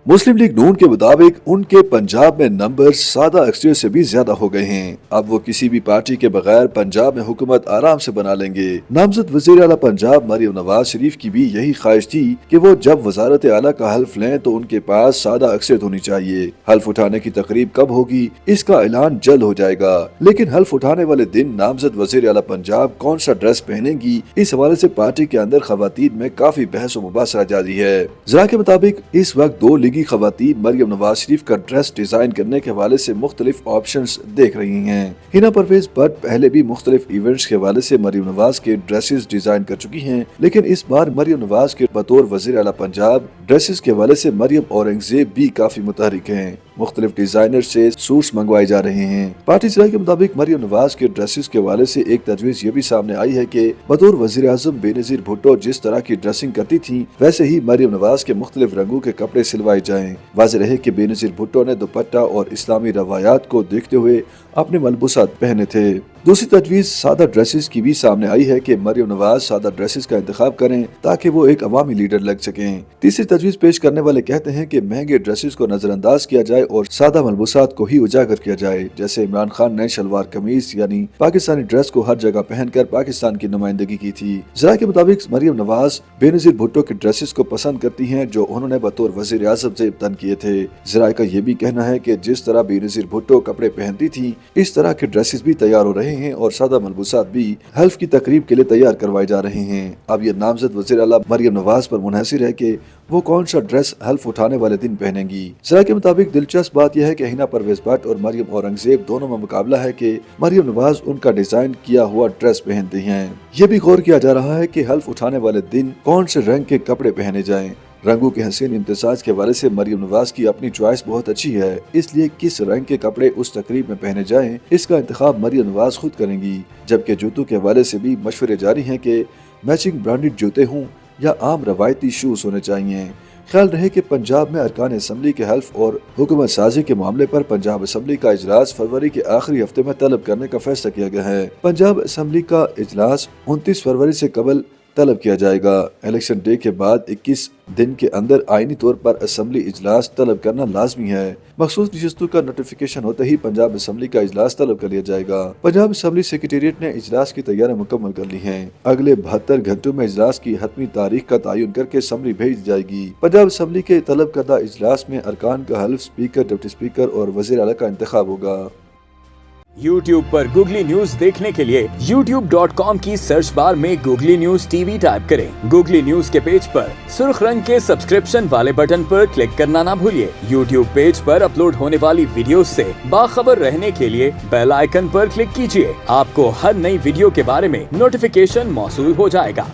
मुस्लिम league नून के मुताबिक उनके पंजाब में नंबर सादा अक्सरियत से भी ज्यादा हो गए हैं। अब वो किसी भी पार्टी के बगैर पंजाब में हुकूमत आराम से बना लेंगे। नामजद वज़ीर आला पंजाब मरियम नवाज शरीफ की भी यही ख्वाहिश थी कि वो जब वजारत आला का हल्फ लें तो उनके पास सादा अक्सरियत होनी चाहिए। हल्फ उठाने की तकरीब कब होगी इसका ऐलान जल्द हो जाएगा, लेकिन हल्फ उठाने वाले दिन नामजद वज़ीर आला पंजाब कौन सा ड्रेस पहनेंगी, इस हवाले से पार्टी के अंदर खवातीन में काफी बहस व मुबासरा जारी है। जरा के मुताबिक इस वक्त दो लीगी खवातीन मरियम नवाज शरीफ का ड्रेस डिजाइन करने के हवाले से मुख्तलिफ ऑप्शंस देख रही हैं। हिना परवेज भट्ट पहले भी मुख्तलिफ इवेंट्स के हवाले से मरियम नवाज के ड्रेसेस डिजाइन कर चुकी हैं, लेकिन इस बार मरियम नवाज के बतौर वज़ीर आला पंजाब ड्रेसेस के हवाले से मरियम औरंगजेब भी काफी मुतहरिक हैं। मुख्तलिफ डिजाइनर से सूट्स मंगवाए जा रहे हैं। पार्टी सराय के मुताबिक मरियम नवाज के ड्रेसेस के हवाले से एक तजवीज ये भी सामने आई है कि बतौर वज़ीर आज़म बेनज़ीर भुट्टो जिस तरह की ड्रेसिंग करती थी वैसे ही मरियम नवाज के मुख्तलिफ रंगों के कपड़े सिलवाए जाएं। वाज़ेह रहे कि बेनज़ीर भुट्टो ने दुपट्टा और इस्लामी रवायात को देखते हुए अपने मलबूसात पहने थे। दूसरी तजवीज सादा ड्रेसेस की भी सामने आई है कि मरियम नवाज सादा ड्रेसेस का इंतखाब करें ताकि वो एक अवामी लीडर लग सकें। तीसरी तजवीज पेश करने वाले कहते हैं कि महंगे ड्रेसेस को नजरअंदाज किया जाए और सादा मलबूसात को ही उजागर किया जाए। जैसे इमरान खान ने शलवार कमीज यानी पाकिस्तानी ड्रेस को हर जगह पहनकर पाकिस्तान की नुमाइंदगी की थी। जरा के मुताबिक मरियम नवाज बेनज़ीर भुट्टो के ड्रेसेस को पसंद करती हैं जो उन्होंने बतौर वज़ीर आज़म से इब्तन किए थे। जरा का ये भी कहना है कि जिस तरह बेनज़ीर भुट्टो कपड़े पहनती थी इस तरह के ड्रेसेस भी तैयार हो रहे हैं और सादा मलबूसात भी हल्फ की तकरीब के लिए तैयार करवाए जा रहे हैं। अब ये नामजद वज़ीर आला मरियम नवाज पर मुनहसिर है कि वो कौन सा ड्रेस हल्फ उठाने वाले दिन पहनेंगी। जरा के मुताबिक दिलचस्प बात यह है कि हिना परवेज भट्ट और मरियम औरंगजेब दोनों में मुकाबला है कि मरियम नवाज उनका डिजाइन किया हुआ ड्रेस पहनती हैं। ये भी गौर किया जा रहा है कि हल्फ उठाने वाले दिन कौन से रंग के कपड़े पहने जाएं। रंगों के हसीन इम्तिजाज के हवाले से मरियम नवाज की अपनी चॉइस बहुत अच्छी है, इसलिए किस रंग के कपड़े उस तकरीब में पहने जाएं इसका इंतखाब मरियम नवाज खुद करेंगी। जबकि जूतों के हवाले से भी मशवरे जारी हैं कि मैचिंग ब्रांडेड जूते हों या आम रवायती शूज होने चाहिए। ख्याल रहे कि पंजाब में अरकान असम्बली के हल्फ और हुकूमत साजी के मामले पर पंजाब असम्बली का इजलास फरवरी के आखिरी हफ्ते में तलब करने का फैसला किया गया है। पंजाब असम्बली का इजलास 29 फरवरी से कबल तलब किया जाएगा। इलेक्शन डे के बाद 21 दिन के अंदर आईनी तौर पर असम्बली इजलास तलब करना लाजमी है। मखसूस नशस्तों का नोटिफिकेशन होते ही पंजाब असम्बली का इजलास तलब कर लिया जाएगा। पंजाब असम्बली सेक्रेटेरिएट ने इजलास की तैयारियां मुकम्मल कर ली हैं। अगले 72 घंटों में इजलास की हतमी तारीख का तयन करके असम्बली भेज दी जाएगी। पंजाब असम्बली के तलब करदा इजलास में अरकान का हल्फ, स्पीकर, डिप्टी स्पीकर और वज़ीर आला का इंतखाब होगा। YouTube पर गूगली न्यूज देखने के लिए youtube.com की सर्च बार में गूगली न्यूज टीवी टाइप करें। गूगली न्यूज के पेज पर सुर्ख रंग के सब्सक्रिप्शन वाले बटन पर क्लिक करना ना भूलिए। YouTube पेज पर अपलोड होने वाली वीडियोस से बाखबर रहने के लिए बेल आइकन पर क्लिक कीजिए। आपको हर नई वीडियो के बारे में नोटिफिकेशन मौसूल हो जाएगा।